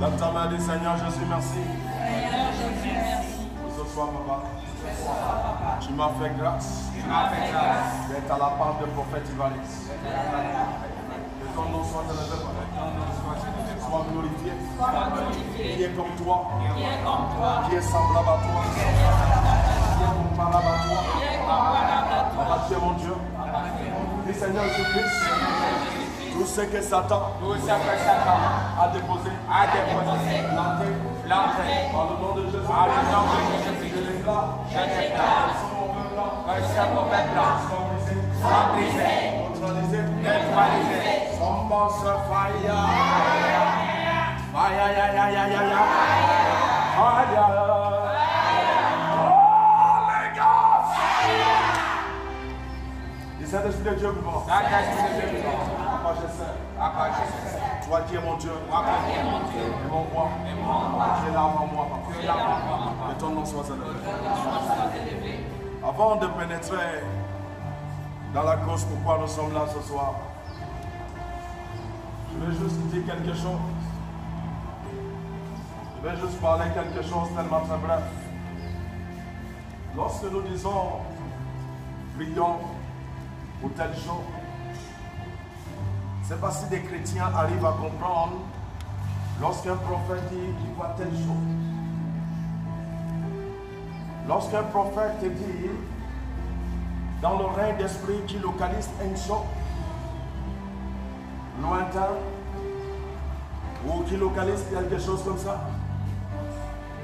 Lève ta main, dis Seigneur Jésus, merci. Pour ce soir, papa. Tu m'as fait grâce d'être à la part du prophète Ivalis. Que ton nom soit élevé, sois glorifié. Qui est comme toi, qui est semblable à toi, qui est comparable à toi. Papa, tu es mon Dieu. Dis Seigneur Jésus-Christ. Tout ce que Satan a déposé, l'entrée, par le nom de Jésus, je déclare, que ce mauvais plan soit brisé, neutralisé, son bon se fire. Saint-Esprit de Dieu vivant. Papa, je sais. Toi qui es mon Dieu. Et mon roi. Tu es là avant moi, papa. Que ton nom soit élevé. Avant de pénétrer dans la cause pourquoi nous sommes là ce soir, je vais juste dire quelque chose. Je vais juste parler quelque chose tellement très bref. Lorsque nous disons prions pour telle chose, c'est parce que des chrétiens arrivent à comprendre lorsqu'un prophète dit qu'il voit telle chose. Lorsqu'un prophète te dit dans le règne d'esprit qui localise une chose lointain ou qui localise quelque chose comme ça,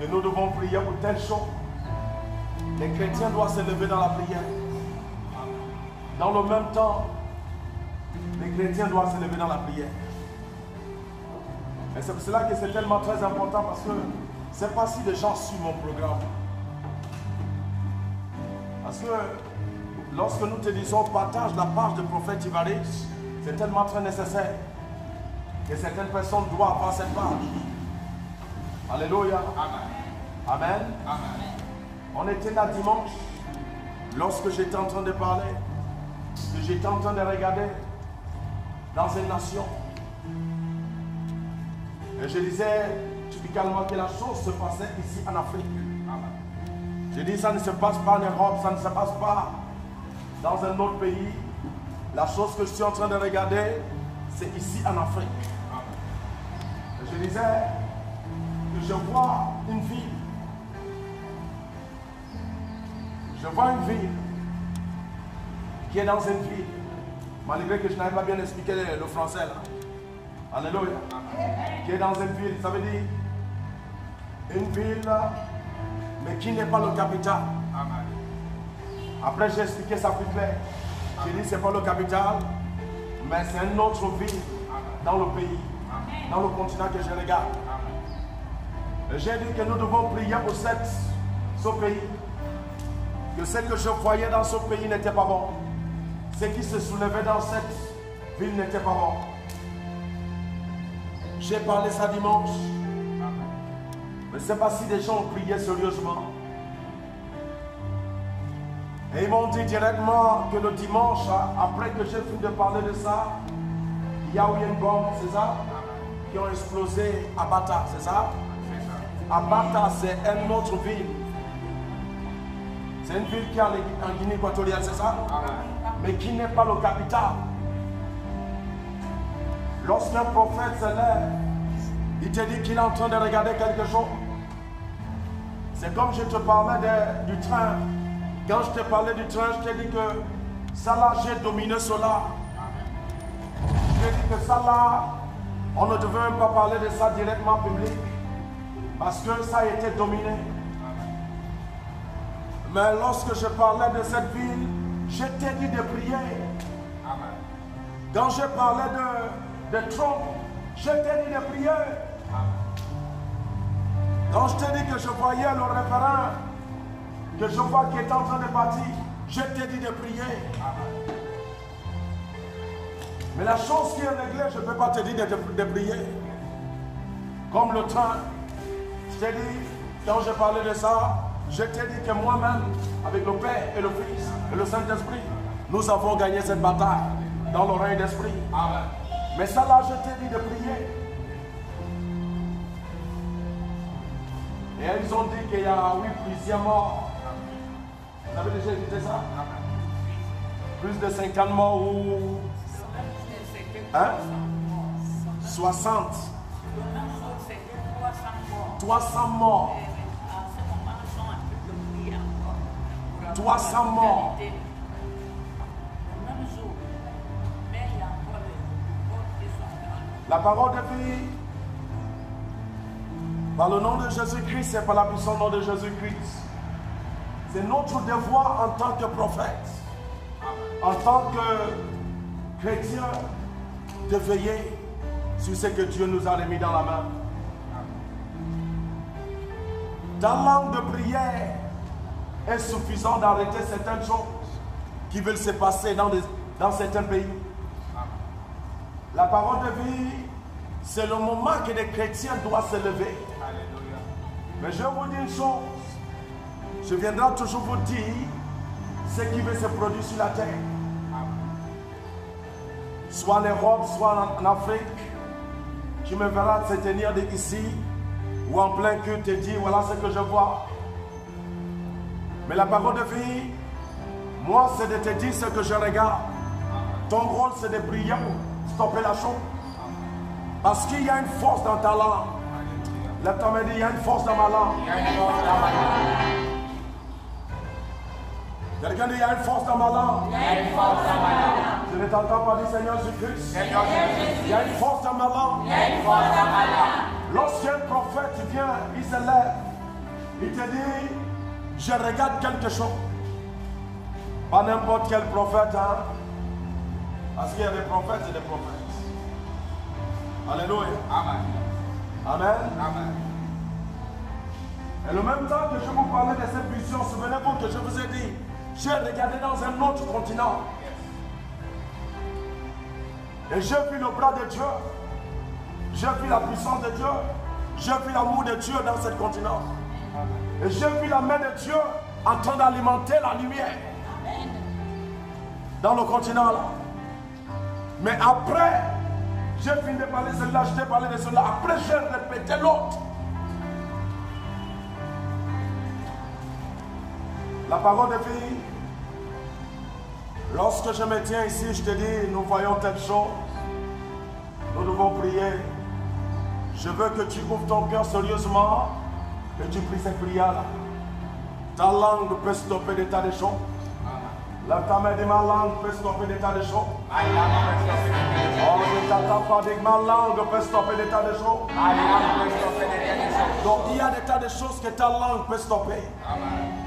que nous devons prier pour telle chose, les chrétiens doivent se lever dans la prière. Dans le même temps, les chrétiens doivent se lever dans la prière. Et c'est pour cela que c'est tellement très important, parce que c'est pas si les gens suivent mon programme. Parce que lorsque nous te disons partage la page de prophète Ivaris, c'est tellement très nécessaire que certaines personnes doivent avoir cette page. Alléluia. Amen. Amen. Amen. On était là dimanche, lorsque j'étais en train de parler, que j'étais en train de regarder dans une nation. Et je disais typiquement que la chose se passait ici en Afrique. Je dis ça ne se passe pas en Europe, ça ne se passe pas dans un autre pays. La chose que je suis en train de regarder, c'est ici en Afrique. Et je disais que je vois une ville. Je vois une ville qui est dans une ville, malgré que je n'avais pas bien expliqué le français là. Alléluia. Qui est dans une ville, ça veut dire une ville, mais qui n'est pas le capital. Après j'ai expliqué ça plus clair. J'ai dit c'est pas le capital, mais c'est une autre ville dans le pays, dans le continent que je regarde. J'ai dit que nous devons prier pour ce pays. Que ce que je voyais dans ce pays n'était pas bon. Ce qui se soulevait dans cette ville n'était pas bon. J'ai parlé ça dimanche. Mais c'est pas si des gens ont prié sérieusement. Et ils m'ont dit directement que le dimanche, après que j'ai fini de parler de ça, il y a eu une bombe, c'est ça, qui ont explosé à Bata, c'est ça? À Bata, c'est une autre ville. C'est une ville qui est en Guinée équatoriale, c'est ça? Mais qui n'est pas le capital. Lorsqu'un prophète se lève, il te dit qu'il est en train de regarder quelque chose. C'est comme je te parlais du train. Quand je te parlais du train, je t'ai dit que ça là, j'ai dominé cela. Je t'ai dit que ça là, on ne devait même pas parler de ça directement public, parce que ça a été dominé. Mais lorsque je parlais de cette ville, je t'ai dit de prier. Quand je parlais de Trump, je t'ai dit de prier. Quand je t'ai dit que je voyais le référent que je vois qui est en train de partir, je t'ai dit de prier. Mais la chose qui est réglée, je ne peux pas te dire de prier. Comme le train, je t'ai dit, quand j'ai parlé de ça, je t'ai dit que moi-même, avec le Père et le Fils et le Saint-Esprit, nous avons gagné cette bataille dans le règne d'esprit. Mais ça là, je t'ai dit de prier. Et ils ont dit qu'il y a, oui, plusieurs morts. Vous avez déjà écouté ça? Plus de 50 morts ou... Hein? 60. 300 morts. 300 morts. La parole de vie, par le nom de Jésus-Christ, c'est par la puissance nom de Jésus-Christ. C'est notre devoir en tant que prophète, en tant que chrétien, de veiller sur ce que Dieu nous a remis dans la main. Ta langue de prière est suffisante d'arrêter certaines choses qui veulent se passer dans certains pays. La parole de vie, c'est le moment que les chrétiens doivent se lever. Mais je vous dis une chose, je viendrai toujours vous dire ce qui veut se produire sur la terre. Soit en Europe, soit en Afrique, tu me verras se tenir ici ou en plein culte et dire voilà ce que je vois. Mais la parole de vie, moi c'est de te dire ce que je regarde. Ton rôle c'est de prier pour stopper la chose. Parce qu'il y a une force dans ta langue. Lève-toi et dis, il y a une force dans ma langue. Quelqu'un dit, il y a une force dans ma langue. Je ne t'entends pas dire, Seigneur Jésus-Christ. Il y a une force dans ma langue. Lorsqu'un prophète vient, il se lève. Il te dit, je regarde quelque chose. Pas n'importe quel prophète, hein. Parce qu'il y a des prophètes et des prophètes. Alléluia. Amen. Amen. Amen. Et le même temps que je vous parlais de cette vision, souvenez-vous que je vous ai dit, j'ai regardé dans un autre continent. Et j'ai vu le bras de Dieu. J'ai vu la puissance de Dieu. J'ai vu l'amour de Dieu dans ce continent. Et j'ai vu la main de Dieu en train d'alimenter la lumière. Dans le continent là. Mais après, j'ai fini de parler de cela, je t'ai parlé de cela. Après, j'ai répété l'autre. La parole de vie. Lorsque je me tiens ici, je te dis, nous voyons telle chose. Nous devons prier. Je veux que tu ouvres ton cœur sérieusement et tu pries cette prière-là. Ta langue peut stopper des tas de choses. La ta main de ma langue peut stopper des tas de choses. Oh, ne t'attends pas dire que ma langue peut stopper des tas de choses. Donc il y a des tas de choses que ta langue peut stopper.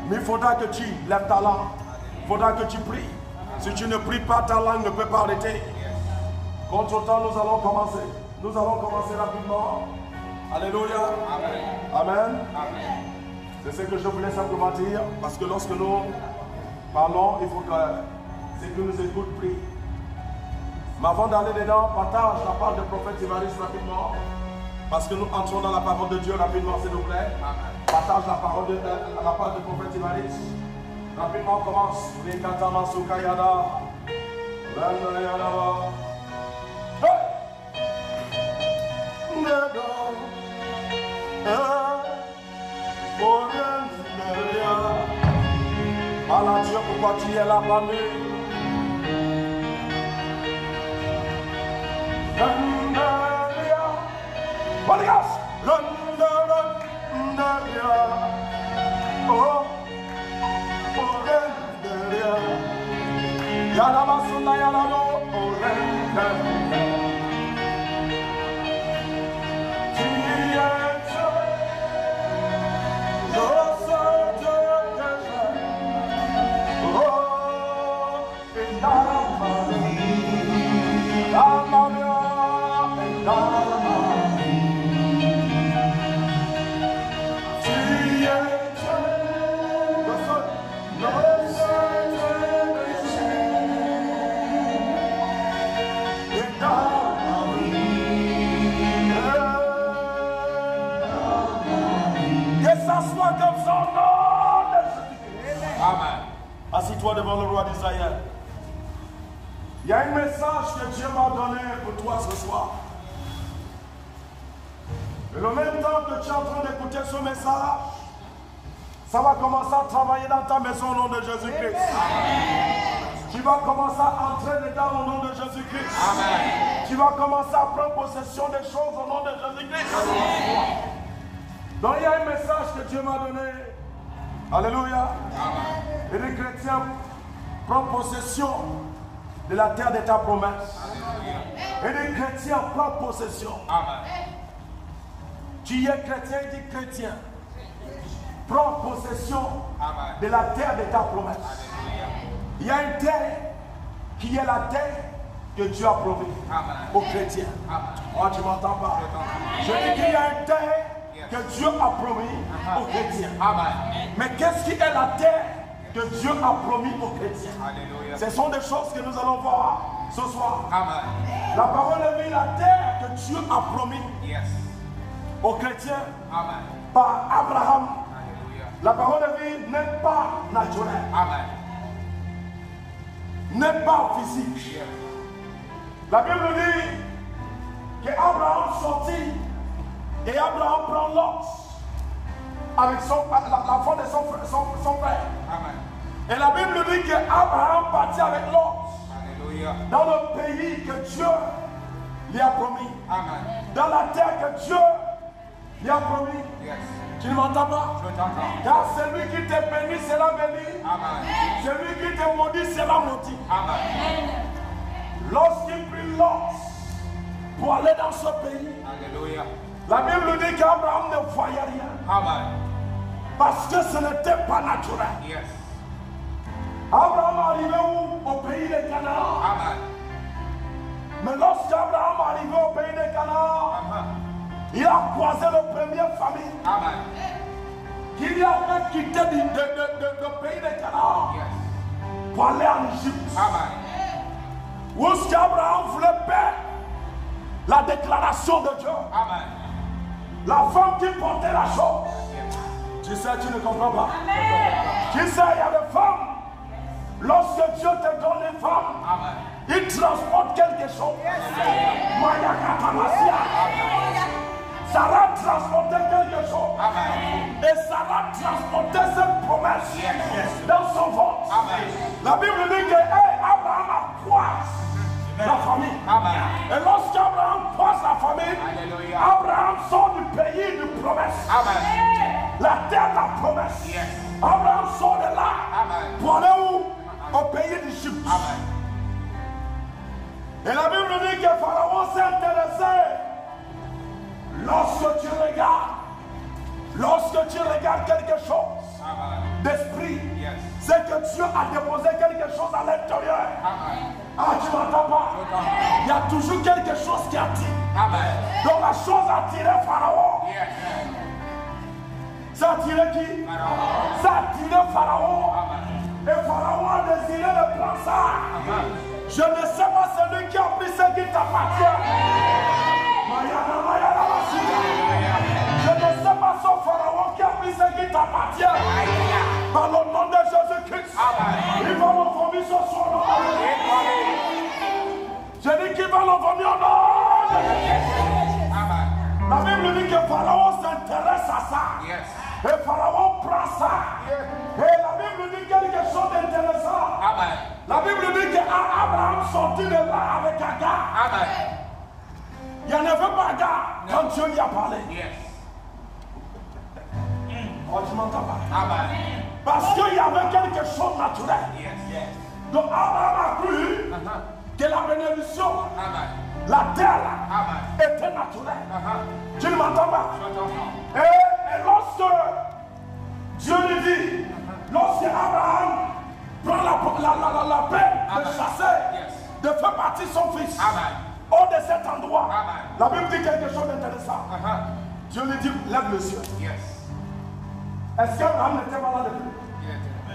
Mais il faudra que tu lèves ta langue. Il faudra que tu pries. Si tu ne pries pas, ta langue ne peut pas arrêter. Contre temps, nous allons commencer. Nous allons commencer rapidement. Alléluia. Amen. Amen. C'est ce que je voulais simplement dire. Parce que lorsque nous parlons, il faut que ceux qui nous écoutent prient. Mais avant d'aller dedans, partage la parole de prophète Évariste rapidement. Parce que nous entrons dans la parole de Dieu rapidement, s'il vous plaît. Partage la parole de prophète Évariste. Rapidement, on commence. Les Katama Sukayada. Allah Dieu, pourquoi tu es là parmi ça soit comme ça au nom de Jésus-Christ. Amen. Assis-toi devant le roi d'Israël. Il y a un message que Dieu m'a donné pour toi ce soir. Et le même temps que tu es en train d'écouter ce message, ça va commencer à travailler dans ta maison au nom de Jésus-Christ. Tu vas commencer à entrer dedans au nom de Jésus-Christ. Tu vas commencer à prendre possession des choses au nom de Jésus-Christ. Donc il y a un message que Dieu m'a donné. Alléluia. Et les chrétiens prennent possession de la terre de ta promesse. Et les chrétiens prennent possession. Tu es chrétien, il dit chrétien. Prends possession de la terre de ta promesse. Il y a une terre qui est la terre que Dieu a promis aux chrétiens. Oh, tu ne m'entends pas? Je dis qu'il y a une terre que Dieu a promis aux chrétiens. Mais qu'est-ce qui est la terre que Dieu a promis aux chrétiens? Ce sont des choses que nous allons voir ce soir. La parole est mise, la terre que Dieu a promis aux chrétiens par Abraham. La parole de vie n'est pas naturelle. N'est pas physique. La Bible dit qu'Abraham sortit et Abraham prend Lot avec la femme de son frère. Et la Bible dit qu'Abraham partit avec Lot dans le pays que Dieu lui a promis. Dans la terre que Dieu lui a promis. Tu ne m'entends pas? Car celui qui te bénit sera béni. Celui qui te maudit sera maudit. Lorsqu'il prit Lot pour aller dans ce pays, la Bible dit qu'Abraham ne voyait rien. Parce que ce n'était pas naturel. Abraham arrivait où? Au pays de Canaan. Mais lorsqu'Abraham arrivait au pays de Canaan, il a croisé la première famille qui lui a fait quitter du pays de Canaan pour aller en Égypte. Où est-ce qu'Abraham voulait faire la déclaration de Dieu? La femme qui portait la chose. Tu sais, tu ne comprends pas. Tu sais, il y a des femmes. Lorsque Dieu te donne une femme, il transporte quelque chose. Sarah transportait quelque chose. Et Sarah transportait cette promesse dans son ventre. La Bible dit que Abraham a croisé la famille. Et lorsqu'Abraham croise la famille, Abraham sort du pays de promesse. La terre de la promesse. Abraham sort de là pour aller où? Au pays d'Égypte. Et la Bible dit que Pharaon s'est intéressé. Lorsque tu regardes quelque chose d'esprit, c'est que Dieu a déposé quelque chose à l'intérieur. Ah, tu m'entends pas? Il y a toujours quelque chose qui attire. Donc la chose a attiré Pharaon. Ça a attiré qui? Ça a attiré Pharaon. Et Pharaon a désiré de prendre ça. Je ne sais pas celui qui a pris ce qui t'appartient. Je ne sais pas ce Pharaon qui a pris ce qui t'appartient. Par le nom de Jésus-Christ, il va l'envomir ce soir. Je dis qu'il va l'envomir au nom de Jésus-Christ. La Bible dit que Pharaon s'intéresse à ça. Et Pharaon prend ça. Et la Bible dit quelque chose d'intéressant. La Bible dit qu'Abraham sortit de là avec Agar. Il n'y en avait pas Agar quand Dieu lui a parlé. Oh, tu m'entends pas? Parce qu'il y avait quelque chose de naturel. Donc Abraham a cru que la bénédiction, la terre là, était naturelle. Tu ne m'entends pas? Et lorsque Dieu lui dit, lorsque Abraham prend la peine de chasser, de faire partir son fils hors de cet endroit, la Bible dit quelque chose d'intéressant. Dieu lui dit, lève le ciel. Est-ce qu'Abraham n'était pas là depuis?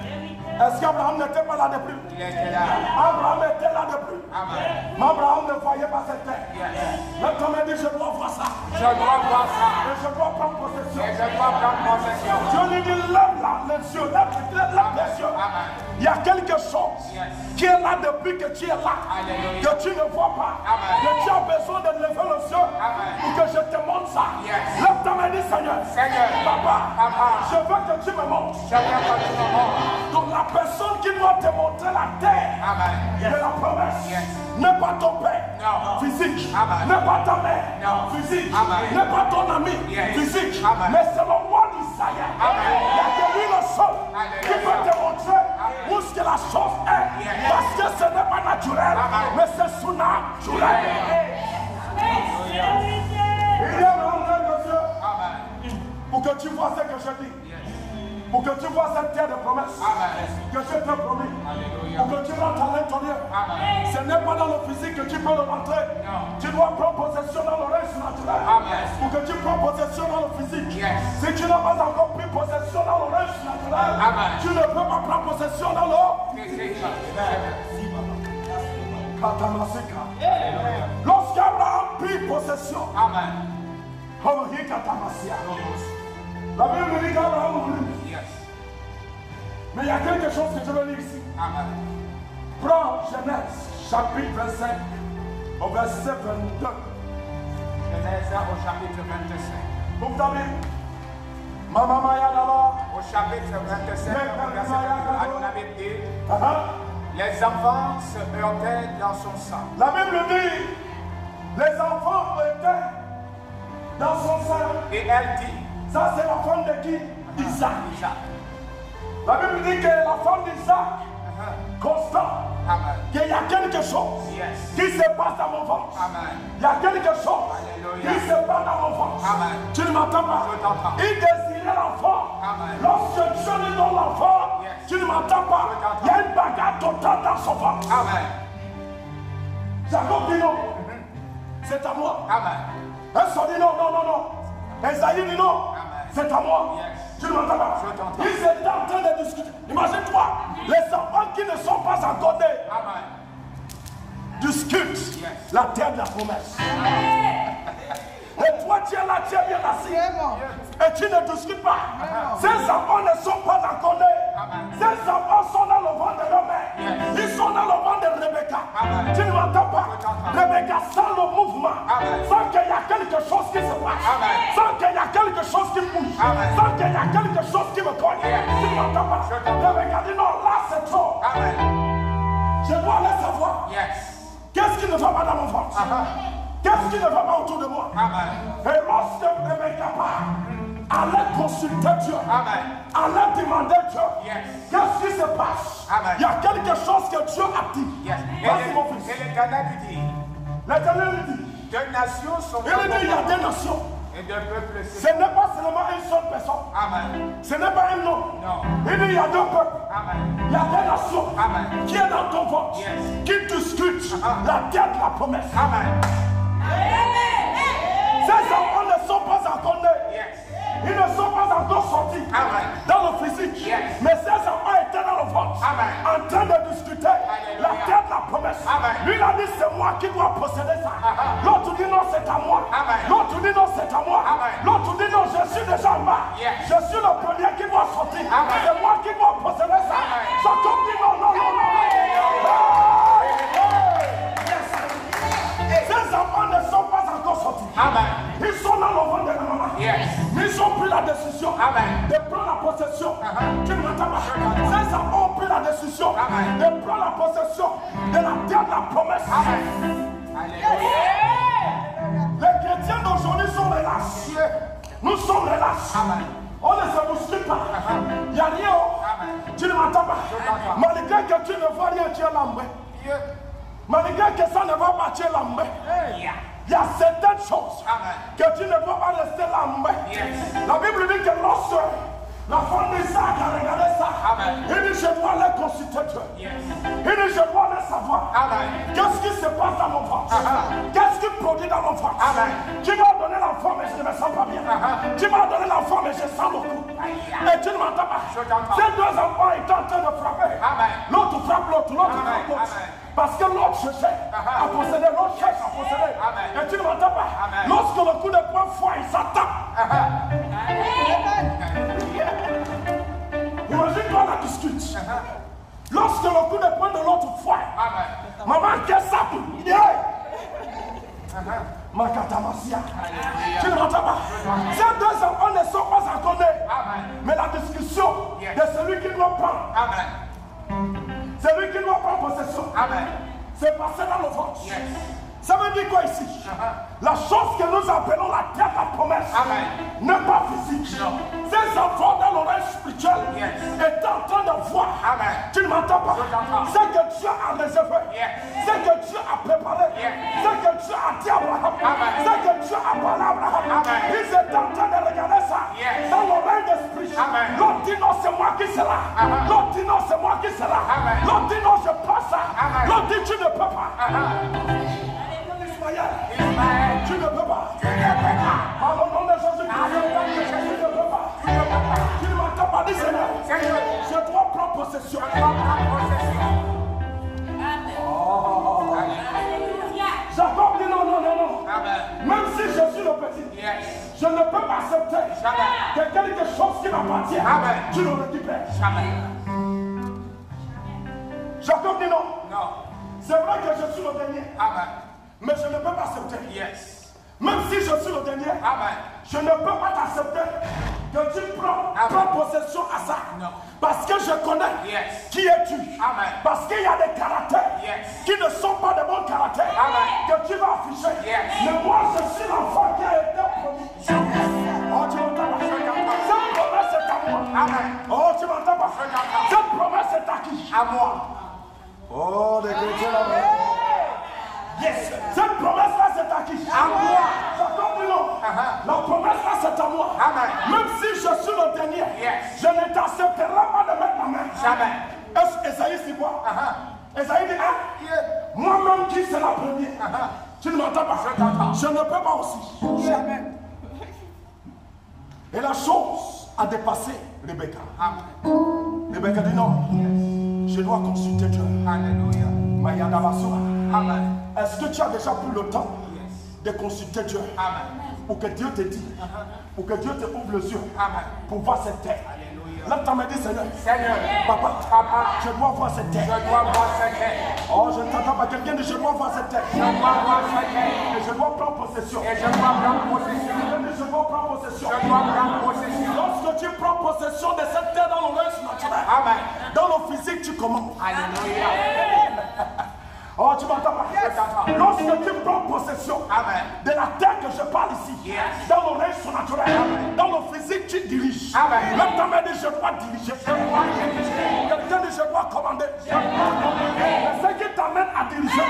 Est-ce qu'Abraham n'était pas là depuis? Il était là. Abraham était là depuis. Amen. Mais Abraham ne voyait pas cette terre. L'homme m'a dit, je dois voir ça. Je dois voir ça. Et je dois prendre possession. Et je dois prendre possession. Dieu lui dit, lève là, les yeux, lève les yeux. Amen. Il y a quelque chose qui est là depuis que tu es là. Alléluia. Que tu ne vois pas. Amen. Que tu as besoin de lever les yeux. Amen. Pour que je te montre ça. Lève ta main et dis, Seigneur. Seigneur. Papa. Papa. Je veux que tu me montres. Je veux que tu me montres. Donc la personne qui doit te montrer la terre. Amen. De la promesse. N'est pas ton père. Non. Physique. Amen. N'est pas ta mère. Non. Physique. Amen. N'est pas ton ami. Physique. Amen. Mais c'est le roi d'Israël. Amen. Il y a que lui le seul Alléluia. qui peut te montrer où ce que la chose est. Parce que ce n'est pas naturel. Amen. Mais c'est surnaturel. Il y a un de Dieu. Amen. Pour que tu vois ce que je dis. Pour que tu vois cette terre de promesse. Amen. Que je t'ai promis. Alléluia. Pour que tu rentres à l'intérieur. Amen. Ce n'est pas dans le physique que tu peux le rentrer. Non. Tu dois prendre possession dans l'oreille naturel. Amen. Pour que tu prends possession dans le physique. Yes. Si tu n'as pas encore pris possession dans l'oreille naturel, Amen. tu ne peux pas prendre possession dans l'eau. Lorsqu'Abraham prit possession, Amen. la Bible dit qu'Abraham mourut. Yes. Mais il y a quelque chose que je veux lire ici. Amen. Prends Genèse, chapitre 25, au verset 22. Genèse au chapitre 25. Ouvre ta Bible. Maman Maya d'abord. Au chapitre 27, verset 22, à la Bible dit, les enfants se heurtaient dans son sang. La Bible dit, les enfants étaient dans son sein. Et elle dit, Ça c'est la femme de qui? Isaac. Isaac. La Bible dit que la femme d'Isaac, constant, Amen. qu'il y a quelque chose Yes. qui se passe dans mon ventre. Amen. Il y a quelque chose Alléluia. qui se passe dans mon ventre. Amen. Tu ne m'entends pas? Je t'entends. Il désirait l'enfant. Amen. Lorsque Dieu lui donne l'enfant, Yes. tu ne m'entends pas? Je t'entends. Il y a une bagarre totale dans son ventre. Amen. Jacob dit non. C'est à moi. Amen. Esau dit non, non, non, non. Esaïe dit non. Amen. C'est à moi. Yes. Tu ne m'entends pas? Je t'entends. Ils étaient en train de discuter. Imagine-toi, les enfants qui ne sont pas encore nés Amen. discutent Yes. la terre de la promesse. Et toi, tu es là, tu es bien assis. Et tu ne discutes pas. Ces enfants ne sont pas encore nés. Amen. Ces enfants sont dans le ventre de leur mère. Yes. Ils sont dans le ventre de Rebecca. Amen. Tu ne m'entends pas? Je t'entends. Rebecca sent le mouvement. Amen. Sans qu'il y a quelque chose qui se passe. Amen. Sans qu'il y a quelque chose qui bouge. Amen. Sans qu'il y a quelque chose qui me cogne. Yes. Tu ne m'entends pas? Je t'entends. Rebecca dit non, là c'est trop. Amen. Je dois aller savoir. Yes. Qu'est-ce qui ne va pas dans mon ventre? Qu'est-ce qui ne va pas autour de moi? Amen. Et lorsque Rebecca part, allait consulter Dieu, Amen. allait demander Dieu, Yes. qu'est-ce qui se passe? Amen. Il y a quelque chose que Dieu a dit. Yes. Vas-y mon fils. Et l'Éternel lui dit, L'Éternel lui dit, deux nations sont il dit il y a des nations. et deux peuples Ce n'est pas seulement une seule personne. Amen. Ce n'est pas un nom. Non. Il dit il y a deux peuples. Amen. Il y a des nations Amen. qui est dans ton ventre, Yes. qui discutent Uh-huh. la terre de la promesse. Amen. Ces enfants ne sont pas encore nés. Yes. Ils ne sont pas encore sortis Amen. dans le physique. Yes. Mais ces enfants étaient dans le ventre Amen. en train de discuter Alléluia. la terre de la promesse. Amen. Lui il a dit c'est moi qui dois posséder ça. Uh-huh. L'autre dit non c'est à moi. Amen. L'autre dit non c'est à moi. Amen. L'autre dit non je suis déjà en bas. Yes. Je suis le premier qui doit sortir. Amen. C'est moi qui dois posséder ça. Amen. Jacob dit non, non, non, non. Ces enfants ne sont pas encore sortis. Amen. Ils sont dans le ventre de la maman. Yes. Mais ils ont pris la décision Amen. de prendre la possession. Uh-huh. Tu ne m'entends pas? Je t'entends. Ces enfants ont pris la décision Amen. de prendre la possession de la terre de la promesse. Amen. Alléluia. Les chrétiens d'aujourd'hui sont relâchés. Nous sommes relâchés. Amen. On ne se bouscule pas. Il n'y a rien. Amen. Tu ne m'entends pas? Je t'entends. Malgré que tu ne vois rien, tu es lambé. Dieu. Malgré que ça ne va pas, tu es lambé. Yeah. Il y a certaines choses Amen. que tu ne dois pas rester lambé. Yes. La Bible dit que lorsque la femme d'Isaac a regardé ça, Amen. il dit je dois aller consulter Dieu. Yes. Il dit je dois aller savoir Amen. qu'est-ce qui se passe dans mon ventre. Qu'est-ce qui produit dans mon ventre. Amen. Tu m'as donné l'enfant mais je ne me sens pas bien. Tu m'as donné l'enfant mais je sens le coup. Aïe. Et tu ne m'entends pas. Je t'entends. Ces deux enfants étant en train de frapper. Amen. L'autre frappe l'autre, l'autre Amen. frappe l'autre. Amen. Parce que l'autre cherchait à posséder, l'autre cherche à posséder. Amen. Et tu ne m'entends pas. Amen. Lorsque le coup de poing foire, il s'attaque. Imagine-toi la discute. Lorsque le coup de poing de l'autre foire, Amen. maman qui sape, il dit Makatamasia. Tu ne m'entends pas. Ces deux enfants ne sont pas en nés. Mais la discussion de celui qui doit prendre. Amen. Celui qui doit prendre possession. Amen. C'est passé dans le ventre. Yes. Ça veut dire quoi ici? La chose que nous appelons la terre de la promesse n'est pas physique. Non. Ces enfants dans l'oreille spirituelle étaient en train de voir. Amen. Tu ne m'entends pas? Je t'entends. Ce que Dieu a réservé. Yes. Ce que Dieu a préparé. Ce que Dieu a dit à Abraham. Amen. Ce que Dieu a parlé à Abraham. Amen. Ils étaient en train de regarder ça. Yes. Dans l'oreille d'esprit. Amen. L'autre dit non, c'est moi qui serai. Amen. L'autre dit non, c'est moi qui serai. Amen. L'autre dit non, je prends ça. Amen. L'autre dit tu ne peux pas. Ismaël. Tu ne peux pas. Tu ne peux pas. Par le nom de Jésus-Christ, tu ne peux pas. Tu ne m'entends pas, dis Seigneur. Seigneur. Je dois prendre possession. Je dois prendre possession. Jacob dit non, non, non, non. Amen. Même si je suis le petit, Yes. je ne peux pas accepter Jamais. que quelque chose qui m'appartient, Amen. tu le récupères. Jamais. Jacob dit non. Non. C'est vrai que je suis le dernier, Amen. mais je ne peux pas accepter. Yes. Même si je suis le dernier, Amen. je ne peux pas t'accepter que tu prends possession à ça. Non. Parce que je connais Yes. qui es-tu. Amen. Parce qu'il y a des caractères Yes. qui ne sont pas de bons caractères Amen. que tu vas afficher. Yes. Mais moi, je suis l'enfant qui a été promis. Oh, tu m'entends pas? Cette promesse est à moi. Amen. Oh, tu m'entends pas? Je t'entends. Cette promesse est à qui? À moi. Oh, des chrétiens là-bas. Yes. Cette promesse-là, c'est à qui? À moi. Jacob dit non. La promesse-là, c'est à moi. Amen. Même si je suis le dernier, Yes. je ne t'accepterai pas de mettre ma main. Jamais. Est-ce Esaïe dit quoi? Esaïe dit, moi-même qui sera premier. Tu ne m'entends pas? Je t'entends. Je ne peux pas aussi. Jamais. Et la chose a dépassé Rebecca. Amen. Rebecca dit non. Je dois consulter Dieu. Alléluia. Mayada Basura. Amen. Est-ce que tu as déjà pris le temps Yes. de consulter Dieu Amen. pour que Dieu te dise, pour que Dieu te ouvre les yeux Amen. pour voir cette terre? Alléluia. Là, tu m'as dit, Seigneur, Seigneur. papa, Papa. je dois voir cette Je terre. dois voir cette terre. Oh, je ne t'entends pas. Quelqu'un dit, je dois voir cette terre. Je dois voir cette terre. Et je dois prendre possession. Et je dois prendre possession. Quelqu'un dit, je dois prendre possession. Je dois prendre possession. Lorsque tu prends possession de cette terre dans le reste naturel, Amen. dans le physique, tu commandes. Alléluia. Oh, tu m'entends pas? Je t'entends. Lorsque tu prends possession Amen. de la terre que je parle ici, Yes. dans le règne surnaturel, dans le physique, tu diriges. Amen. Même ta mère dit, je dois diriger. Quelqu'un dit, je dois commander. Mais ce qui t'amène à diriger,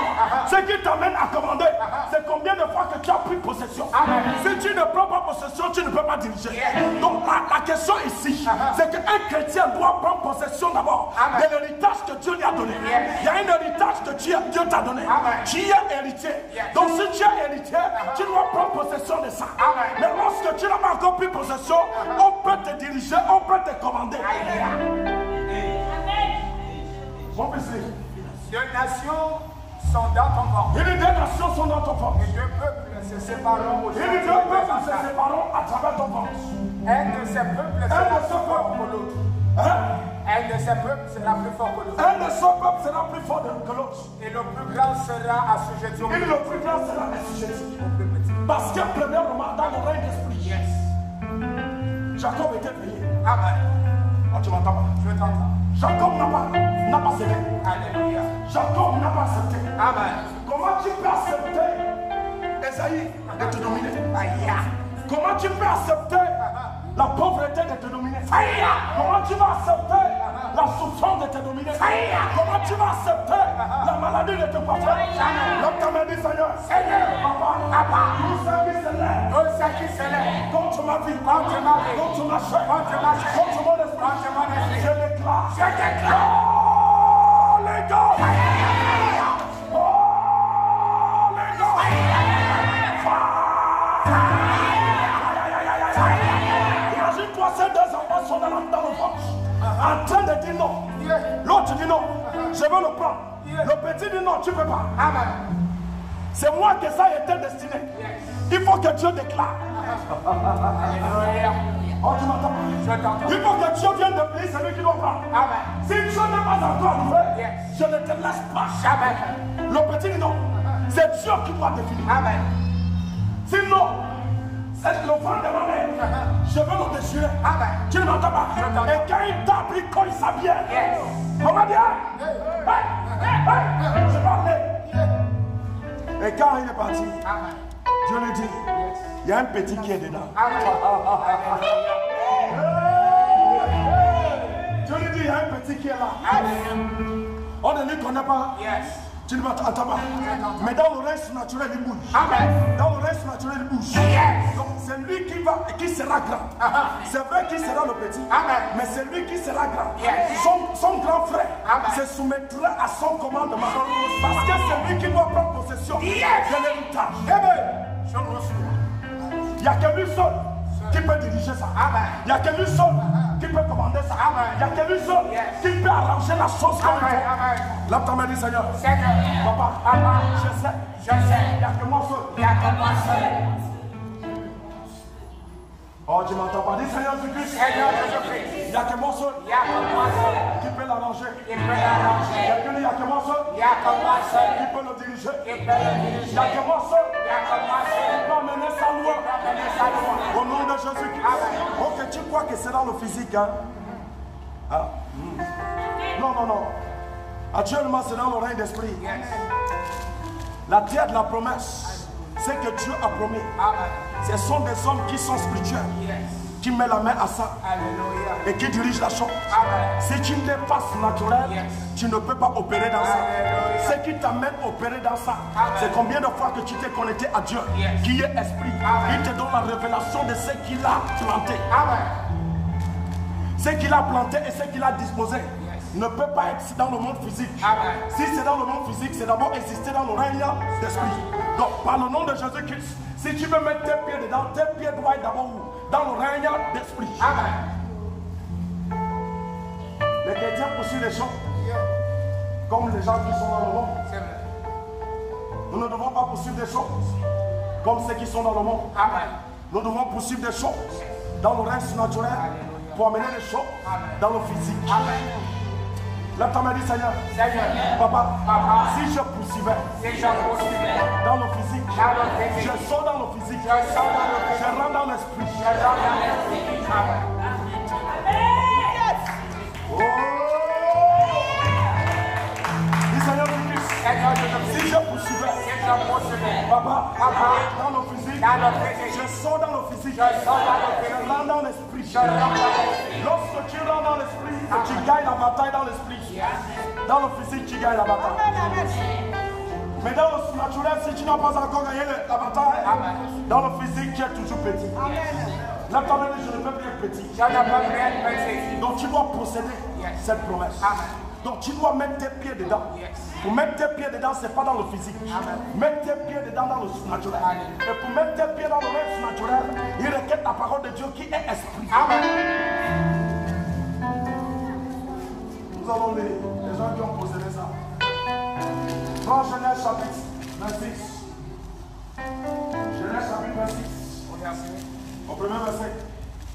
ce qui t'amène à commander, c'est combien de fois que tu as pris possession. Amen. Si tu ne prends pas possession, tu ne peux pas diriger. Yes. Donc la question ici, c'est qu'un chrétien doit prendre possession d'abord Amen. de l'héritage que Dieu lui a donné. Yes. Il y a un héritage que Dieu t'a donné. Amen. Tu es héritier. Yes. Donc si tu es héritier, tu dois prendre possession de ça. Amen. Mais lorsque tu n'as pas encore pris possession, on peut te diriger, on peut te commander. Mon fils, Deux nations sont dans ton ventre. il dit, deux nations sont dans ton ventre. Et deux peuples se sépareront au Il sein dit, de deux tes peuples se entrailles. sépareront à travers ton ventre. Un de ces peuples Un sera de plus ce fort que peuple, l'autre. hein? Un de ces peuples sera plus fort que l'autre. Un de ce peuple sera plus fort que l'autre. Et le plus grand sera assujetti au Et plus le plus grand sera assujetti. petit. Parce que premièrement, dans le règne d'esprit, Yes. Jacob était payé. Amen. Oh, tu m'entends pas? Je t'entends. Jacob n'a pas cédé. Alléluia. Jacob n'a pas accepté. Amen. Comment tu peux accepter, Esaïe, de te dominer? Aïe. Comment tu peux accepter la pauvreté de te dominer? Comment tu vas accepter la souffrance de te dominer? Comment tu vas accepter la maladie de te porter? L'homme t'a dit, Seigneur, Seigneur. papa, tout ce qui se lève Tout ce qui se lève contre ma vie, contre ma vie, contre ma chair, contre ma chair, contre mon esprit, contre mon esprit, je déclare, je déclare. oh les gars, oh les gars, imagine-toi, ces deux enfants sont dans le ventre, en train de dire non. je veux le prendre. Le petit dit non, tu ne peux pas. C'est moi que ça a été destiné. Il faut que Dieu déclare. Oh, tu m'entends? Il faut que Dieu vienne de payer celui qui doit prendre. Si Dieu n'est pas encore arrivé, je ne te laisse pas. Le petit dit non. C'est Dieu qui doit définir. Sinon, c'est le vent de ma mère. Je veux le déchirer. Tu ne m'entends pas? Et quand il tape, il colle sa bière. On va dire, je vais aller. Et quand il est parti, Dieu lui dit, il y a un petit qui est dedans. Dieu lui dit, il y a un petit qui est là. On ne lui connaît pas. Tu ne m'entends pas. Mais dans l'oreille surnaturelle, il bouge. Dans l'oreille surnaturelle, il bouge. Donc c'est lui qui sera grand. C'est vrai qu'il sera le petit. Mais c'est lui qui sera grand. Son grand frère se soumettra à son commandement. Parce que c'est lui qui doit prendre possession de l'héritage. Il n'y a que lui seul qui peut diriger ça. Il n'y a que lui seul qui peut commander ça. Il n'y a que lui seul qui peut arranger la chose comme il faut. Là, tu m'as dit, Seigneur, papa, je sais. Il n'y a que moi seul. Oh, tu m'entends pas? Dis Seigneur Jésus-Christ. Il n'y a que moi seul qui peut l'arranger. Il n'y a que moi seul qui peut le diriger. Il n'y a que moi seul qui peut amener sa loi. Au nom de Jésus-Christ. Ok, tu crois que c'est dans le physique, hein? Non. Actuellement, c'est dans le règne d'esprit. La terre de la promesse, c'est que Dieu a promis. Ce sont des hommes qui sont spirituels, qui mettent la main à ça et qui dirigent la chose. Si tu n'es pas naturel, tu ne peux pas opérer dans ça. Ce qui t'amène à opérer dans ça, c'est combien de fois que tu t'es connecté à Dieu, qui est esprit. Il te donne la révélation de ce qu'il a planté. Ce qu'il a planté et ce qu'il a disposé ne peut pas être dans le monde physique. Si c'est dans le monde physique, c'est d'abord exister dans le règne d'esprit. Donc, par le nom de Jésus-Christ, si tu veux mettre tes pieds dedans, tes pieds doivent être d'abord où? Dans le règne d'esprit. Les chrétiens poursuivent les gens comme les gens qui sont dans le monde. Nous ne devons pas poursuivre des choses comme ceux qui sont dans le monde. Nous devons poursuivre des choses dans le règne surnaturel pour amener les choses dans le physique. Là, tu m'as dit, Seigneur, papa, si je poursuivais dans le physique, je sors dans le physique, je rentre dans l'esprit. Oh! Dis, Seigneur, si je poursuivais, papa, dans le physique, je sors dans le physique, je rentre dans l'esprit. Lorsque tu rentres dans l'esprit, tu gagnes la bataille dans l'esprit. Dans le physique, tu gagnes la bataille. Mais dans le naturel, si tu n'as pas encore gagné la bataille, dans le physique, tu es toujours petit. Là, tu as dit, je ne peux plus être petit. Donc, tu dois posséder cette promesse. Donc, tu dois mettre tes pieds dedans. Pour mettre tes pieds dedans, ce n'est pas dans le physique. Mettre tes pieds dedans dans le surnaturel. Et pour mettre tes pieds dans le règne surnaturel, il requiert la parole de Dieu qui est esprit. Nous avons les gens qui ont possédé ça. Dans Genèse chapitre 26. Genèse chapitre 26. Au premier verset.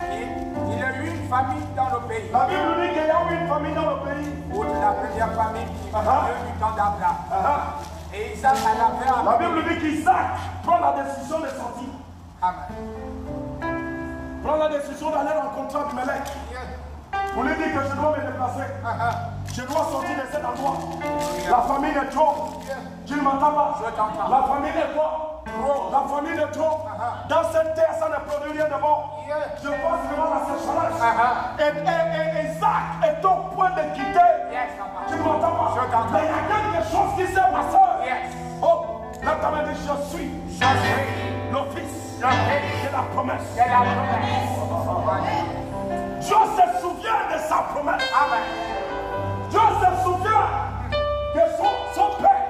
Il y a eu une famille dans le pays. La Bible dit qu'il y a eu une famille dans le pays. Outre la première famille qui est du temps d'Abraham. Et Isaac avait la Bible dit qu'Isaac prend la décision de sortir. Prend la décision d'aller rencontrer Abimelech. Pour lui dire que je dois me déplacer. Je dois sortir de cet endroit. La famille est trop. Tu ne m'entends pas? La famille est trop. La famille est trop. Dans cette terre, ça ne produit rien de bon. Je pense vraiment à cette sécheresse. Et Isaac est au point de quitter. Tu ne m'entends pas? Mais il y a quelque chose qui s'est passé. Oh, là, tu m'as dit, je suis le fils de la promesse. Dieu se souvient de sa promesse. Dieu se souvient de son père.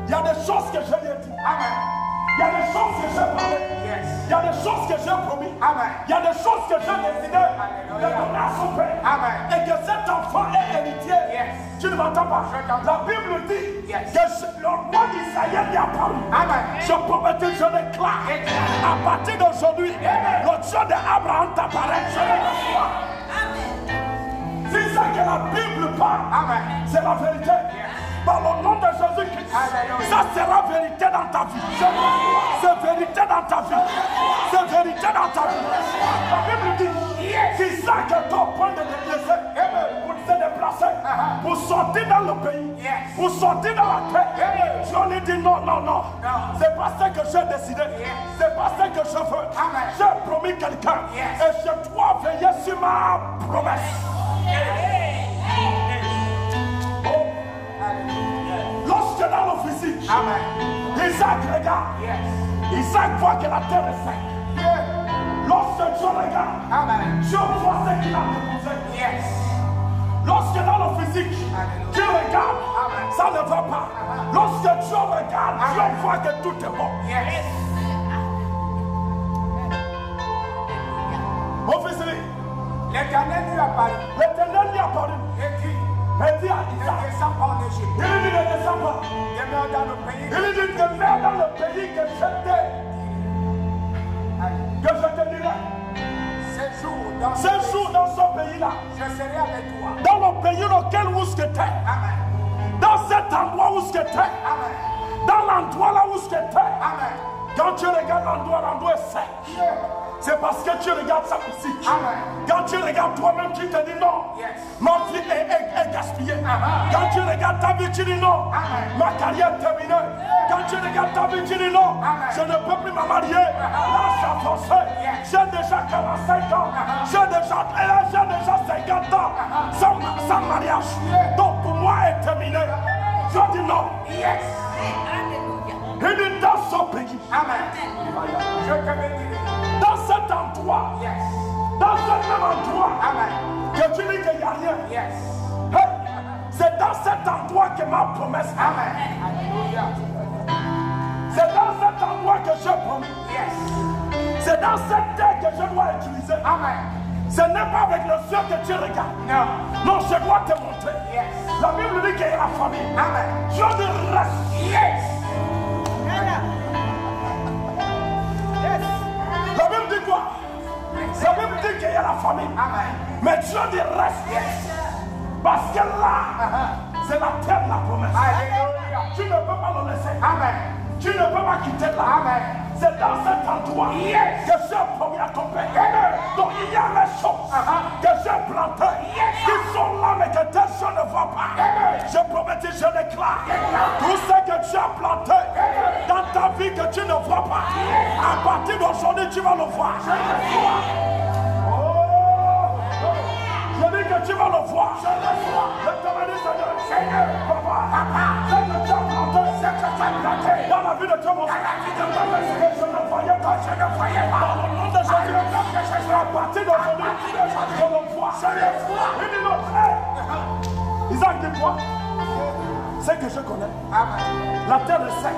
Il y a des choses que je lui ai dit. Il y a des choses que j'ai parlé. Il y a des choses que j'ai promis. Il y a des choses que j'ai décidé de donner à son père. Et que cet enfant est héritier. Tu ne m'entends pas. La Bible dit que le roi d'Israël est apparu. Je prophétise, je déclare. À partir d'aujourd'hui, le Dieu d'Abraham t'apparaît. C'est ça que la Bible parle. C'est la vérité. Par le nom de Jésus-Christ, ça sera vérité dans ta vie. C'est vérité dans ta vie. C'est vérité dans ta vie. La Bible dit, c'est ça que ton point de déplacer pour se déplacer, pour sortir dans le pays, pour sortir dans la terre. Je lui dis non, non, non. C'est pas ça que j'ai décidé. C'est pas ça que je veux. J'ai promis quelqu'un et je dois veiller sur ma promesse. Lorsque dans le physique, Isaac regarde, Isaac voit que la terre est sec. Lorsque Dieu regarde, Dieu voit ce qu'il a déposé. Lorsque dans le physique, Dieu regarde, ça ne va pas. Lorsque Dieu regarde, Dieu voit que tout est bon. Mon fils, l'Éternel lui apparut. L'Éternel lui apparut. Et dit à Isaac, ne descends pas en Égypte. il lui dit ne descends pas. Demeure dans le pays. Il lui dit demeure dans le pays que je te dirai. Séjour dans ce pays-là. Je serai avec toi. Dans le pays auquel où tu es. Dans cet endroit où tu es. Dans l'endroit là où tu es. Quand tu regardes l'endroit est sec. C'est parce que tu regardes ça aussi. Quand tu regardes toi-même, tu te dis non. Ma vie est gaspillée. Quand tu regardes ta vie, tu dis non. Ma carrière est terminée. Quand tu regardes ta vie, tu dis non. Je ne peux plus me marier. Là, ça forcé. J'ai déjà 45 ans. J'ai déjà 50 ans. Sans mariage. Donc pour moi, est terminé. Je dis non. Il dit dans son pays. Je te bénirai. Dans cet endroit, dans ce même endroit, que tu dis qu'il n'y a rien. Hey, c'est dans cet endroit que ma promesse est. C'est dans cet endroit que je promis. C'est dans cette terre que je dois utiliser. Ce n'est pas avec le ciel que tu regardes. Non, je dois te montrer. La Bible dit qu'il y a la famille. Je dis reste. La Bible dit quoi? La Bible dit qu'il y a la famille. Mais Dieu dit reste. Parce que là, c'est la terre de la promesse. Tu ne peux pas le laisser. Tu ne peux pas quitter là. C'est dans cet endroit que j'ai promis à ton père. Donc il y a les choses que j'ai plantées qui sont là mais que tes yeux ne voient pas. Je promets, je déclare tout ce que tu as planté dans ta vie que tu ne vois pas. À partir d'aujourd'hui, tu vas le voir. Je dis que tu vas le voir. Je te dis, Seigneur, papa, ce que tu as planté dans la vie de ton enfant, je ne voyais pas. Dans le nom de Jésus, à partir d'aujourd'hui, je le vois. Il dit non, Isaac dit quoi? C'est que je connais. La terre est sec.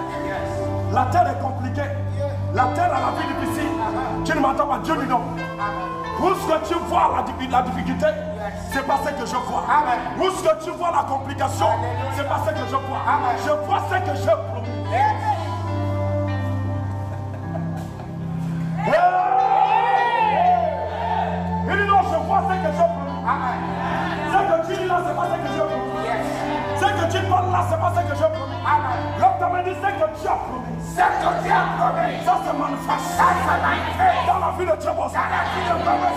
La terre est compliquée. La terre a la vie difficile. Tu ne m'entends pas, Dieu dit non. Où est-ce que tu vois la difficulté? C'est pas ce que je vois. Où est-ce que tu vois la complication? C'est pas ce que je vois. Je vois ce que je promis. Il dit non, je vois ce que je promis. Ce que tu dis là, c'est pas ce que je promis. Ce que tu parles là, c'est pas ce que je promis. L'autre m'a dit ce que tu as promis. Ce que tu as promis. Ça se manifeste. Dans la vie de Dieu.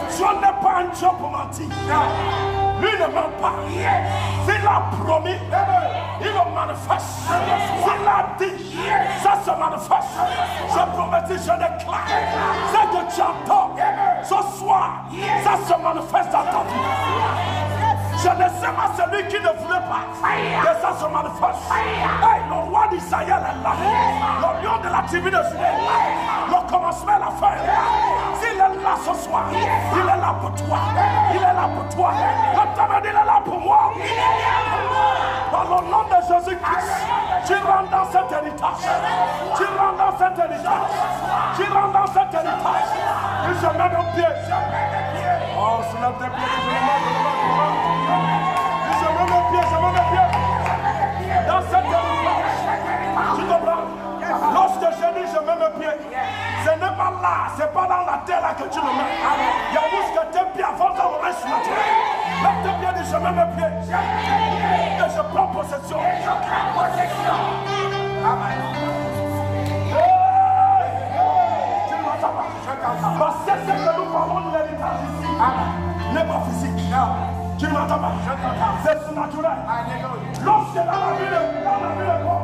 Je n'ai pas un Dieu pour mentir. Lui ne ment pas. S'il a promis, il le manifeste. S'il a dit, ça se manifeste. Je promets, je déclare. Ce que tu entends ce soir, ça se manifeste dans ta vie. Je ne sais pas celui qui ne voulait pas que ça se manifeste. Hey, le roi d'Israël est là. Le lion de la tribu de Juda est là. Le commencement et la fin est là. S'il est là ce soir, il est là pour toi. Il est là pour toi. Il est là pour moi. Par le nom de Jésus-Christ, tu rentres dans cet héritage. Tu rentres dans cet héritage. Tu rentres dans cet héritage. Et je mets mon pied. Oh, soulève tes pieds. Je mets mes pieds. je mets mes pieds. Et je prends possession. Amen. Tu ne m'entends pas. Parce que ce que nous parlons de l'héritage ici n'est pas physique. Tu ne m'entends pas. C'est surnaturel. Lorsque dans la vie de Paul,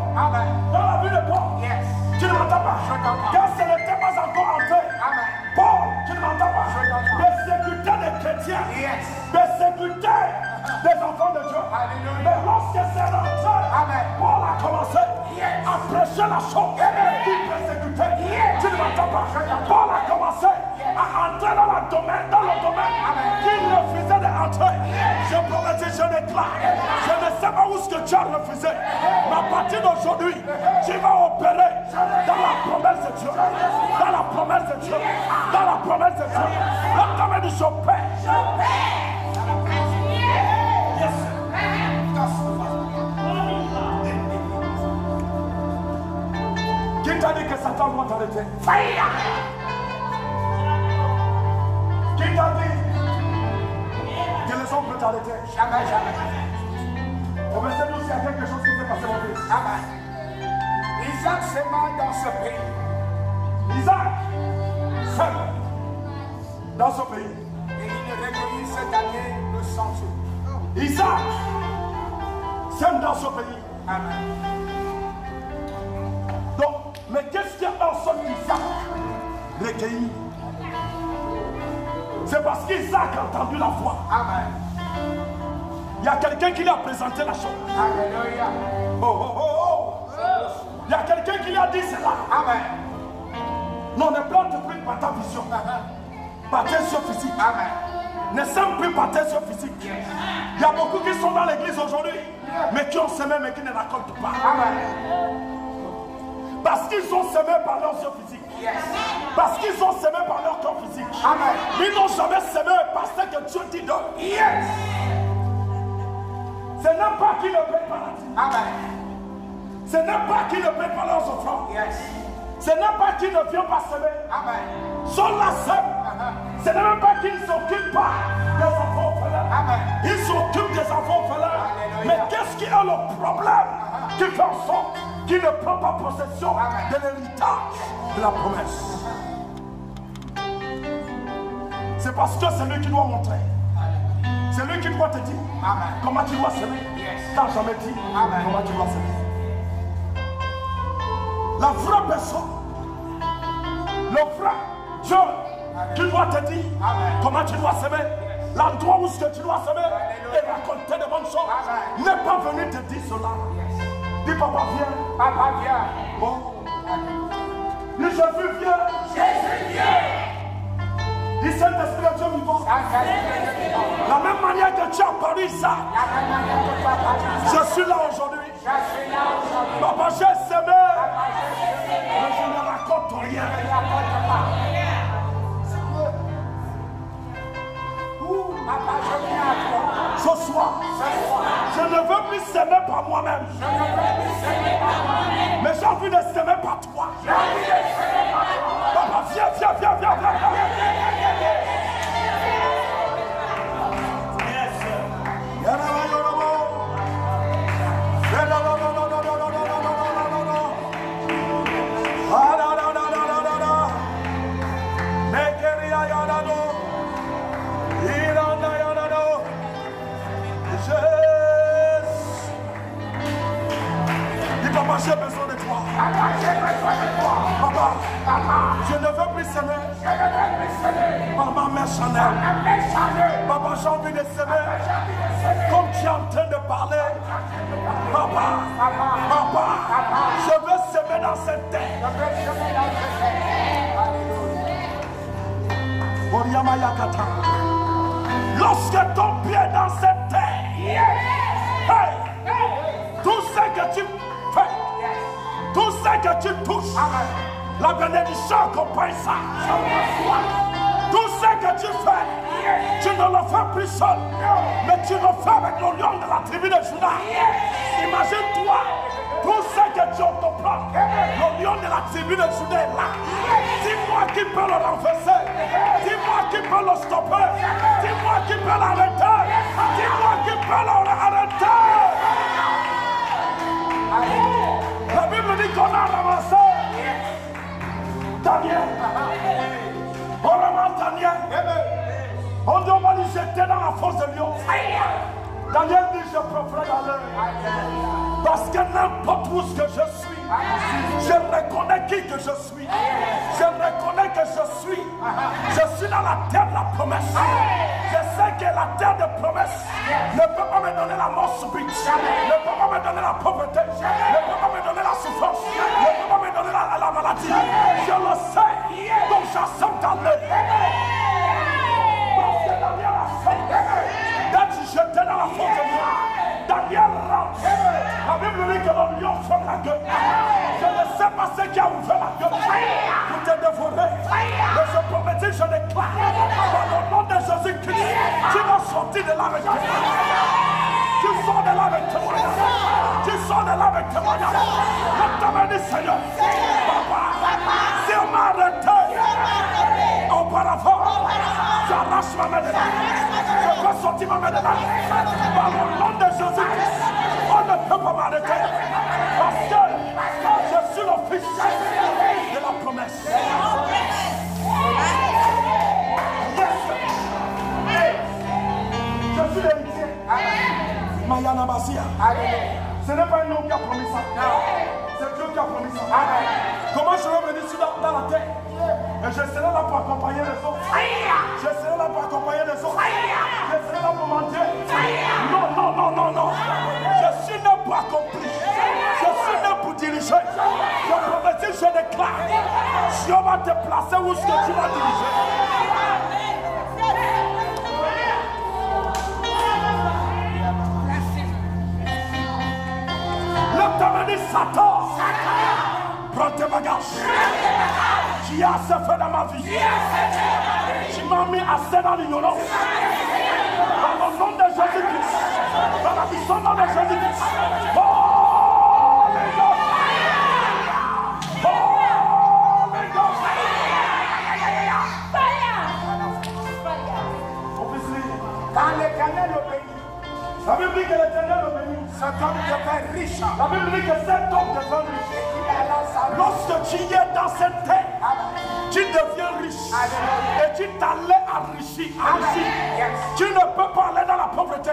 dans la vie de Paul, tu ne m'entends pas. Quand ce n'était pas encore entré, Paul, tu ne m'entends pas, persécutait des chrétiens, persécutait des enfants de Dieu. Mais lorsque c'est rentré, Paul a commencé à prêcher la chose qu'il persécutait. Tu ne m'entends pas. Paul a commencé à entrer dans le domaine qu'il refusait d'entrer. Je promets, je déclare, je ne sais pas où ce que tu as refusé, mais à partir d'aujourd'hui, tu vas opérer dans la promesse de Dieu, dans la promesse de Dieu, dans la promesse de Dieu. La promesse du Chopin. Qui t'a dit que Satan doit t'arrêter? Qui t'a dit que les hommes peuvent t'arrêter? Jamais. Au verset 12, il y a quelque chose qui s'est passé mon fils. Amen. Isaac s'aima dans ce pays. Isaac sème dans ce pays. Et il recueillit cette année le 100 jours. Isaac sème dans ce pays. Amen. Donc, mais qu'est-ce qu'il y a en sorte d'Isaac recueilli? C'est parce qu'Isaac a entendu la voix. Amen. Il y a quelqu'un qui lui a présenté la chose. Alléluia. Il y a quelqu'un qui lui a dit cela. Amen. Non, ne plante plus par ta vision, par tes yeux physiques. Amen. Ne sème plus par tes yeux physiques. Il y a beaucoup qui sont dans l'église aujourd'hui, mais qui ont semé, mais qui ne récoltent pas. Amen. Parce qu'ils ont semé par leurs yeux physiques. Parce qu'ils ont semé par leur corps physique. Amen. Ils n'ont jamais semé parce que Dieu dit d'eux. Ce n'est pas qui ne paie pas la dîme. Amen. Ce n'est pas qui ne paie pas leurs offrandes. Ce n'est pas qui ne vient pas semer. Amen. Sont la sème. Ce n'est même pas qu'ils ne s'occupent pas des enfants orphelins. Amen. Ils s'occupent des enfants orphelins. Alléluia. Mais qu'est-ce qui est le problème qui fait en sorte qu'il ne prend pas possession de l'héritage de la promesse? C'est parce que c'est lui qui doit montrer. C'est lui qui doit te dire comment tu dois semer. T'as jamais dit comment tu dois semer. La vraie personne, le vrai Dieu qui doit te dire comment tu dois semer, l'endroit où ce que tu dois semer et raconter de bonnes choses, n'est pas venu te dire cela. Dis papa viens. Papa viens. Bon. Dis Jésus viens. Jésus viens. Dis Saint-Esprit Dieu vivant. La même manière que tu as apparu ça, je suis là aujourd'hui. Papa j'ai semé, mais je ne raconte rien. Ce soir, je ne veux plus s'aimer par moi-même. Mais j'ai envie de s'aimer par toi. Papa, viens. J'ai besoin de toi. Papa, je ne veux plus s'aimer par ma mère Chanel. Papa, j'ai envie de s'aimer comme tu es en train de parler. Papa, je veux s'aimer dans cette terre. Lorsque ton pied est dans cette terre, hey, tout ce que tu fais, tout ce que tu touches, la bénédiction accompagne ça. Tout ce que tu fais, tu ne le fais plus seul, mais tu le fais avec le lion de la tribu de Juda. Imagine-toi, tout ce que tu entreprends, le lion de la tribu de Juda est là. Dis-moi qui peut le renverser, dis-moi qui peut le stopper, dis-moi qui peut l'arrêter, dis-moi qui peut Daniel dit, je profère dans l'heure. Parce que n'importe où ce que je suis, je reconnais qui que je suis. Je reconnais que je suis dans la terre de la promesse. Je sais que la terre de promesse ne peut pas me donner la mort subite, ne peut pas me donner la pauvreté, ne peut pas me donner la souffrance, ne peut pas me donner la maladie. Je le sais, donc j'assemble dans l'œil. Parce que Daniel a fait d'être jeté dans la force de Dieu. Daniel rentre. La Bible dit que le lion ferme la gueule. Je ne sais pas ce qui a ouvert la gueule pour te dévorer. Mais je prophétise, je déclare par le nom de Jésus-Christ, tu vas sortir de là avec témoignage. Tu sors de là avec témoignage. Tu sors de là avec témoignage. Je t'amène, Seigneur. Papa, si on m'a arrêté auparavant, j'arrache ma main de là. Je peux sortir ma main de là. Par le nom de Jésus-Christ, on ne peut pas m'arrêter. Parce que je suis le fils de la promesse. Je suis l'héritier. Mayana Basia. Ce n'est pas un homme qui a promis ça. C'est Dieu qui a promis ça. Comment je vais venir dans la terre? Et je serai là pour accompagner les autres. Je serai là pour accompagner les autres. Je serai là pour manger. Non, non, non, non, non. Je suis là pour accomplir. Je suis là pour diriger. Je prophétise, je déclare. Dieu va te placer où est-ce que tu vas diriger. Satan, prends tes bagages. Tu as assez fait dans ma vie. Tu m'as mis assez dans l'ignorance. Dans le nom de Jésus-Christ, dans la puissance de Jésus-Christ. Oh, les gars. Oh, les gars. Quand l'Éternel obéit, la Bible dit que l'Éternel obéit. cet homme devient riche. La Bible dit que cet homme devient riche. Lorsque tu es dans cette terre, tu deviens riche. Et tu t'allais enrichir. Tu ne peux pas aller dans la pauvreté,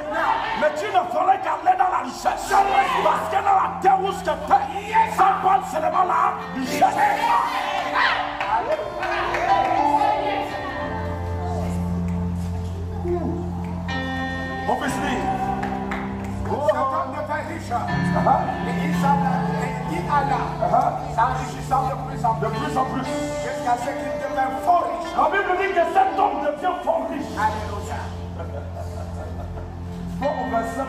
mais tu ne ferais qu'aller dans la richesse. Parce que dans la terre où je t'ai, ça parle seulement la richesse. Obviously. Cet homme devient riche. Et il alla s'enrichissant de plus en plus. Jusqu'à ce qu'il devienne fort riche. La Bible dit que cet homme devient fort riche. Alléluia. Bon, au verset 26.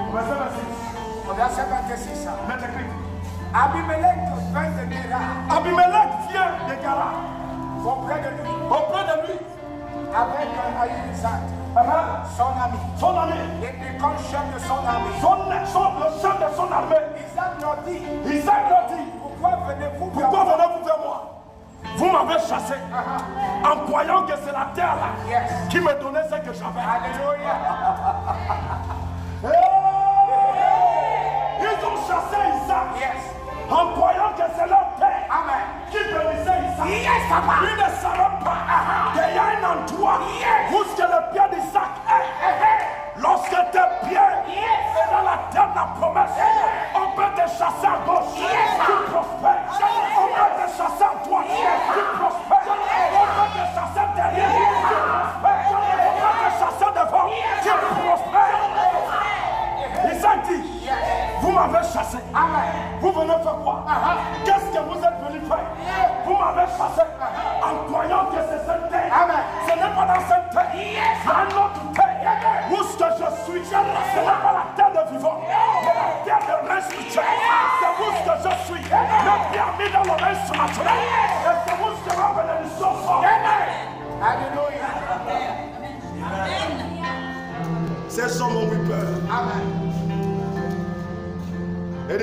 Au verset 26. Au verset 26. Mets écrit. Abimelech vint de Guérar. Abimelech vient de Gara. Auprès de lui. Avec Isaac, son ami. Et puis comme chef de son armée. Le chef de son armée. Isaac leur dit. Pourquoi venez-vous vers moi? Vous m'avez chassé en croyant que c'est la terre là qui me donnait ce que j'avais. Alléluia. Ils ont chassé Isaac en croyant que c'est leur terre qui bénissait Isaac. Ils ne savaient pas qu'il y a un endroit où ce que le pied d'Isaac est. Lorsque tes pieds sont dans la terre de la promesse, on peut te chasser à gauche, tu prospères. On peut te chasser à droite, tu prospères. On peut te chasser derrière, tu prospères. On peut te chasser devant, tu prospères. Isaac dit, vous m'avez chassé. Vous venez faire quoi? Qu'est-ce que vous êtes venu faire? Vous m'avez chassé en croyant que c'est cette terre. Ce n'est pas dans cette terre. C'est un autre terre. Où ce que je suis, ce n'est pas la terre de vivant, mais la terre de respiration. C'est où ce que je suis. Le Pierre mis dans le reste naturel. Et c'est où ce que ma bénédiction sort. Alléluia. Ces hommes ont eu peur. Amen. Et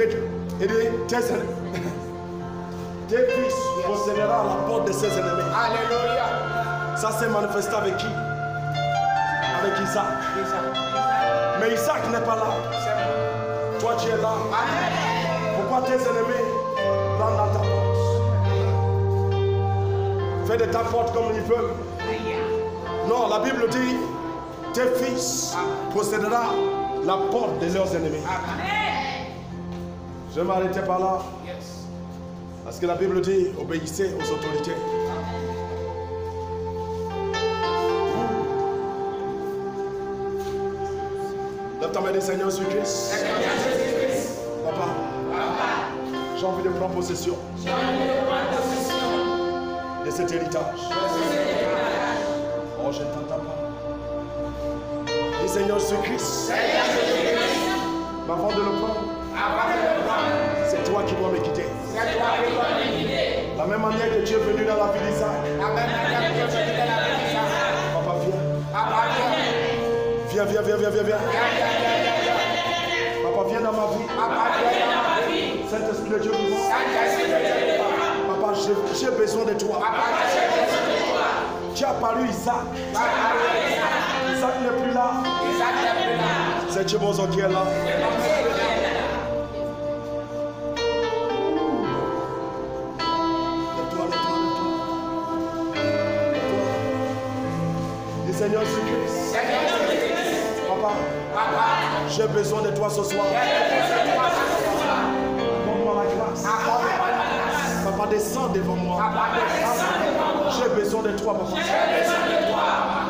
tes fils possédera la porte de ses ennemis. Alléluia. Ça s'est manifesté avec qui? Avec Isaac. Mais Isaac n'est pas là. Toi tu es là. Pourquoi tes ennemis rentrent dans ta porte? Fais de ta porte comme ils veulent. Non, la Bible dit tes fils posséderont la porte de leurs ennemis. Je vais m'arrêter par là. Parce que la Bible dit, obéissez aux autorités. Lève ta main, Seigneur Jésus-Christ. Papa, j'ai envie de prendre possession de cet héritage. Oh, je ne t'entends pas. Dis Seigneur Jésus-Christ. Avant de le prendre, c'est toi qui dois me quitter. La même manière que tu es venu dans la vie d'Isaac. Papa, viens. Viens. Papa, viens dans ma vie. Saint-Esprit de Dieu, papa, j'ai besoin de toi. Tu as apparu Isaac. Isaac n'est plus là. C'est Dieu bon qui est là. Seigneur Jésus-Christ. Papa, j'ai besoin de toi ce soir. Donne-moi la grâce. Papa, descends devant moi. J'ai besoin de toi, papa.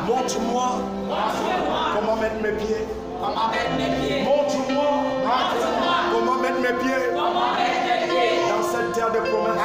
Montre-moi comment mettre mes pieds. Montre-moi comment mettre mes pieds dans cette terre de promesses.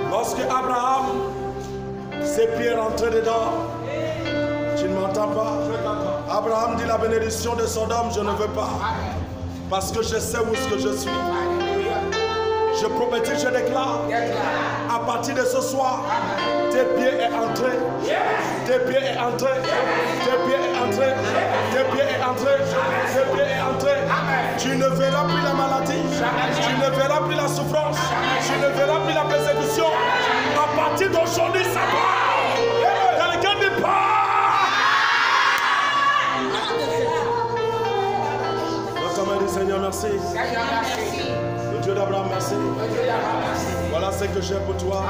Lorsque Abraham, ses pieds rentraient dedans, tu ne m'entends pas. Abraham dit la bénédiction de Sodome, je ne veux pas. Parce que je sais où est-ce que je suis. Je prophétise, je déclare, à partir de ce soir, tes pieds est entré, tes pieds est entré, tes pieds est entré, tes pieds est entré, tes pieds est entré. Tu ne verras plus la maladie, tu ne verras plus la souffrance, tu ne verras plus la persécution. À partir d'aujourd'hui, ça part. Quelqu'un dit pas. Notre main dit Seigneur, merci. Le Dieu d'Abraham, merci. Voilà ce que j'ai pour toi.